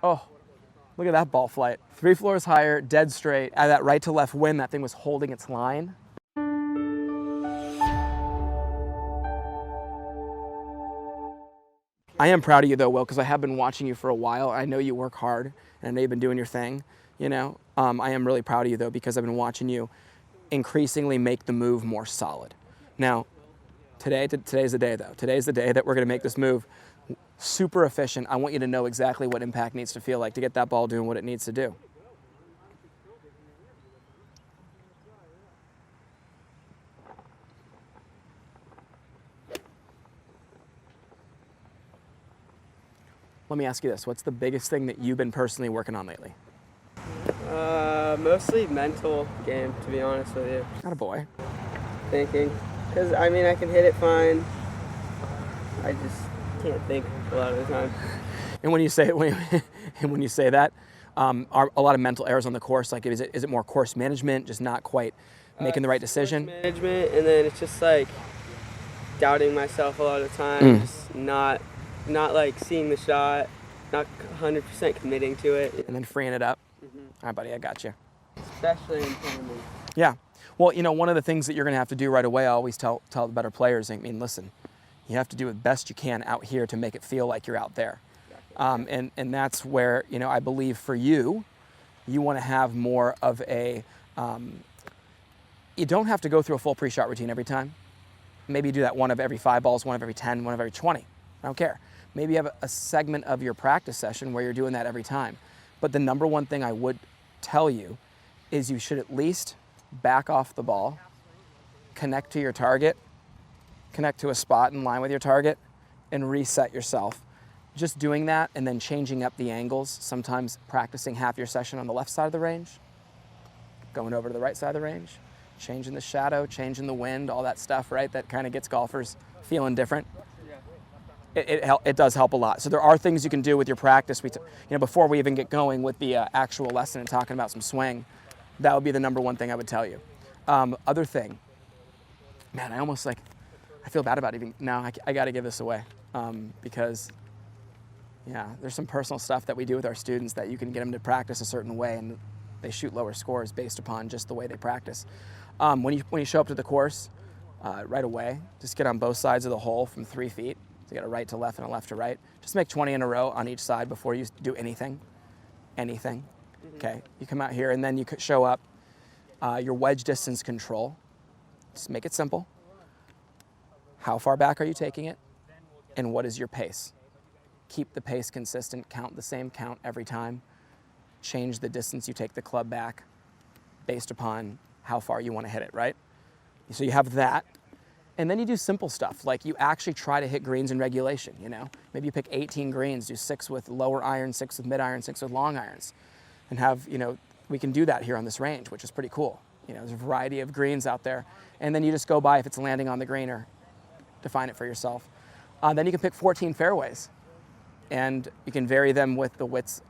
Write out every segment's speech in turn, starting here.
Oh, look at that ball flight. 3 floors higher, dead straight. At that right to left wind, that thing was holding its line. I am proud of you though, Will, because I have been watching you for a while. I know you work hard, and I know you've been doing your thing, you know. I am really proud of you though, because I've been watching you increasingly make the move more solid. Now, today's the day though. Today's the day that we're gonna make this move super efficient. I want you to know exactly what impact needs to feel like to get that ball doing what it needs to do. Let me ask you this. What's the biggest thing that you've been personally working on lately? Mostly mental game, to be honest with you. Attaboy. Thinking. Because, I mean, I can hit it fine. I just can't think a lot of the time. And when you say that, are a lot of mental errors on the course? Like, is it more course management, just not quite making the right decision? Course management, and then it's just like doubting myself a lot of the time. Just not like seeing the shot, not 100% committing to it. And then freeing it up. All right, buddy, I got you. Especially in tournament. Yeah. Well, you know, one of the things that you're going to have to do right away, I always tell the better players, I mean, listen, you have to do the best you can out here to make it feel like you're out there. And that's where, you know, I believe for you, you want to have more of a, you don't have to go through a full pre-shot routine every time. Maybe you do that one of every 5 balls, one of every 10, one of every 20. I don't care. Maybe you have a segment of your practice session where you're doing that every time. But the number one thing I would tell you is you should at least back off the ball, connect to your target, connect to a spot in line with your target, and reset yourself. Just doing that and then changing up the angles, sometimes practicing half your session on the left side of the range, going over to the right side of the range, changing the shadow, changing the wind, all that stuff, right? That kind of gets golfers feeling different. It does help a lot. So there are things you can do with your practice. You know, before we even get going with the actual lesson and talking about some swing, that would be the number one thing I would tell you. Other thing, man, I feel bad about even, no, I got to give this away because, yeah, there's some personal stuff that we do with our students that you can get them to practice a certain way and they shoot lower scores based upon just the way they practice. When you show up to the course, right away, just get on both sides of the hole from 3 feet. So you got a right to left and a left to right. Just make 20 in a row on each side before you do anything. Okay, you come out here and then you could show up your wedge distance control. Just make it simple. How far back are you taking it? And what is your pace? Keep the pace consistent, count the same count every time. Change the distance you take the club back based upon how far you want to hit it, right? So you have that. And then you do simple stuff, like you actually try to hit greens in regulation, you know? Maybe you pick 18 greens, do 6 with lower irons, 6 with mid irons, 6 with long irons. And have, you know, we can do that here on this range, which is pretty cool. You know, there's a variety of greens out there. And then you just go by if it's landing on the green or define it for yourself. Then you can pick 14 fairways. And you can vary them with the width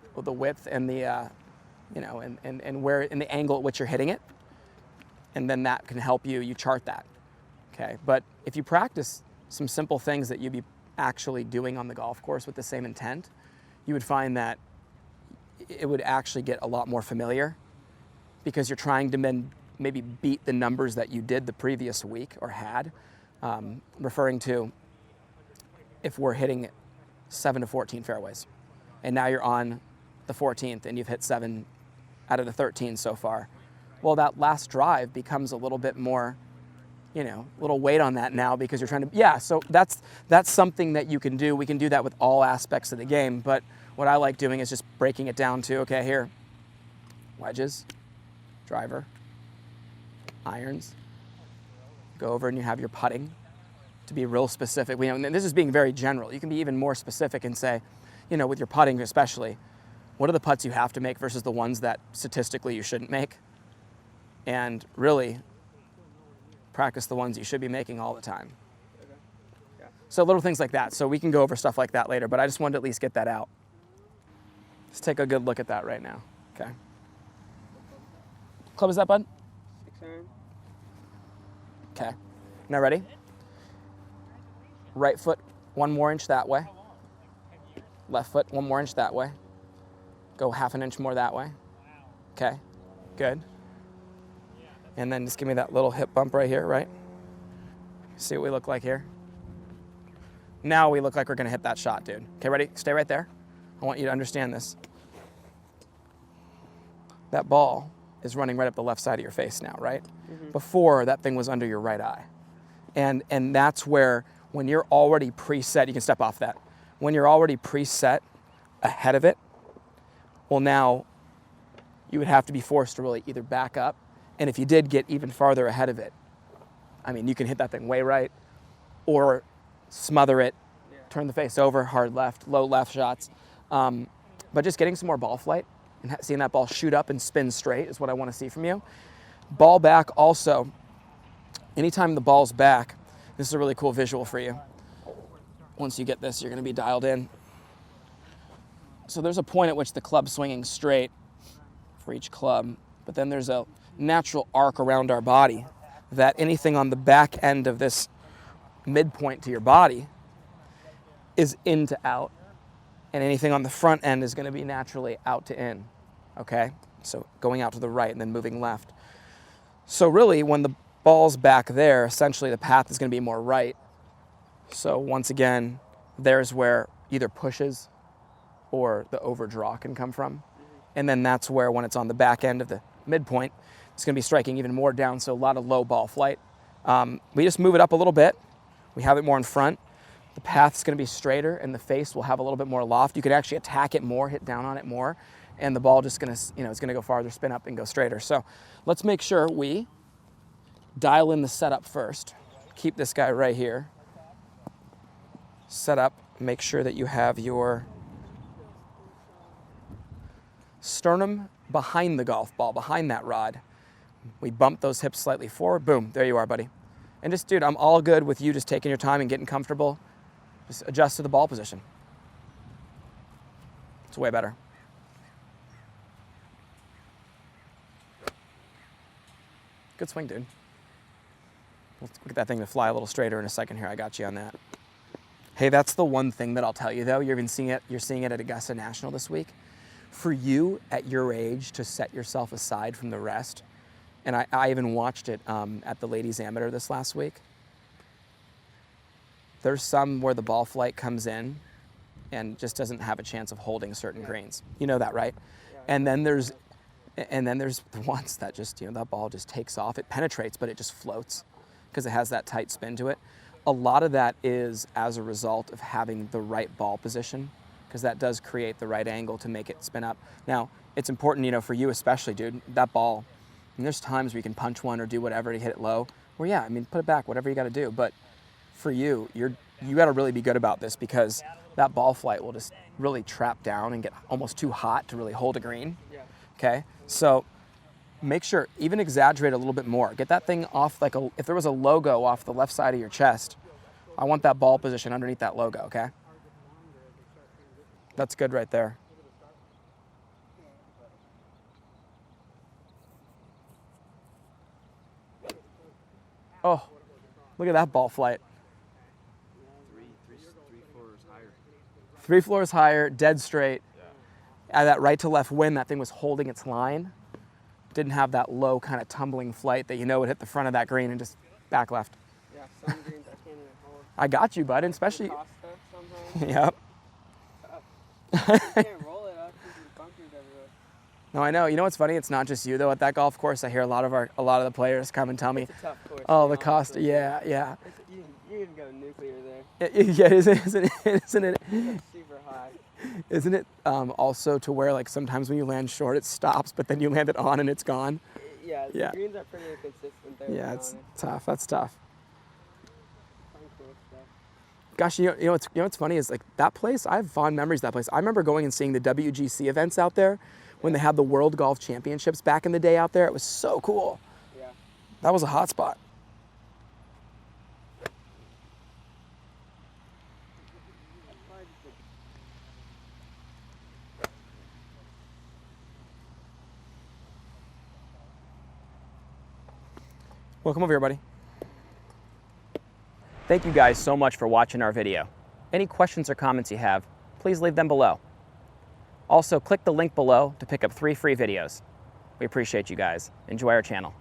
and the, you know, and where, in the angle at which you're hitting it. And then that can help you chart that. Okay, but if you practice some simple things that you'd be actually doing on the golf course with the same intent, you would find that it would actually get a lot more familiar because you're trying to maybe beat the numbers that you did the previous week or had, referring to if we're hitting 7 to 14 fairways and now you're on the 14th and you've hit 7 out of the 13 so far. Well, that last drive becomes a little bit more, you know, a little weight on that now because you're trying to, yeah, so that's something that you can do. We can do that with all aspects of the game, but what I like doing is just breaking it down to, okay, here, wedges, driver, irons, go over and you have your putting to be real specific. And this is being very general. You can be even more specific and say, you know, with your putting especially, what are the putts you have to make versus the ones that statistically you shouldn't make? And really practice the ones you should be making all the time. Okay. Yeah. So little things like that. So we can go over stuff like that later, but I just wanted to at least get that out. Let's take a good look at that right now. Okay. Club is that, bud? 6 iron. Okay. Now ready? Right foot 1 more inch that way. Left foot 1 more inch that way. Go half an inch more that way. Okay, good. And then just give me that little hip bump right here, right? See what we look like here. Now we look like we're gonna hit that shot, dude. Okay, ready? Stay right there. I want you to understand this. That ball is running right up the left side of your face now, right? Before, that thing was under your right eye. And that's where, when you're already preset, you can step off that. When you're already preset ahead of it, well, now you would have to be forced to really either back up, and if you did get even farther ahead of it, I mean, you can hit that thing way right, or smother it, turn the face over, hard left, low left shots. But just getting some more ball flight and seeing that ball shoot up and spin straight is what I want to see from you. Ball back also, anytime the ball's back, this is a really cool visual for you. Once you get this, you're going to be dialed in. So there's a point at which the club's swinging straight for each club, but then there's a natural arc around our body that anything on the back end of this midpoint to your body is in to out, and anything on the front end is going to be naturally out to in, okay? So going out to the right and then moving left. So really, when the ball's back there, essentially the path is going to be more right. So once again, there's where either pushes or the overdraw can come from. And then that's where, when it's on the back end of the midpoint, it's going to be striking even more down, so a lot of low ball flight. We just move it up a little bit. We have it more in front. The path's going to be straighter, and the face will have a little bit more loft. You could actually attack it more, hit down on it more, and the ball just going to, it's going to go farther, spin up, and go straighter. So let's make sure we dial in the setup first. Keep this guy right here. Set up. Make sure that you have your sternum behind the golf ball, behind that rod. We bump those hips slightly forward. Boom, there you are, buddy. And just, dude, I'm all good with you just taking your time and getting comfortable. Just adjust to the ball position. It's way better. Good swing, dude. Let's get that thing to fly a little straighter in a second here. I got you on that. Hey, that's the one thing that I'll tell you, though. You're seeing it at Augusta National this week. For you, at your age, to set yourself aside from the rest, and I even watched it at the Ladies Amateur this last week. There's some where the ball flight comes in and just doesn't have a chance of holding certain greens. You know that, right? Yeah. And then there's the ones that just, that ball just takes off. It penetrates, but it just floats because it has that tight spin to it. A lot of that is as a result of having the right ball position, because that does create the right angle to make it spin up. Now, it's important, for you especially, dude, that ball, and there's times where you can punch one or do whatever to hit it low, where yeah, put it back, whatever you got to do. But for you, you got to really be good about this, because that ball flight will just really trap down and get almost too hot to really hold a green. Yeah. Okay? So make sure, even exaggerate a little bit more. Get that thing off, if there was a logo off the left side of your chest, I want that ball position underneath that logo, okay? That's good right there. Oh, look at that ball flight. Three floors higher. 3 floors higher, dead straight. Yeah. At that right to left wind, that thing was holding its line. Didn't have that low kind of tumbling flight that would hit the front of that green and just back left. Yeah, some greens I can't even hold. I got you, bud, and especially. Yep. You can't roll it up because there's bunkers everywhere. No, I know. You know what's funny? It's not just you though at that golf course. I hear a lot of the players come and tell me, it's a tough course, "Oh, the cost." Yeah. You can go nuclear there. Yeah, isn't it? It's super high. Isn't it also to where sometimes when you land short it stops, but then you land it on and it's gone? Yeah. The greens are pretty inconsistent there. Yeah, it's tough. That's tough. Cool stuff. Gosh, what's funny is that place. I have fond memories of that place. I remember going and seeing the WGC events out there when they had the World Golf Championships back in the day out there. It was so cool. Yeah. That was a hot spot. Well, come over here, buddy. Thank you guys so much for watching our video. Any questions or comments you have, please leave them below. Also, click the link below to pick up 3 free videos. We appreciate you guys. Enjoy our channel.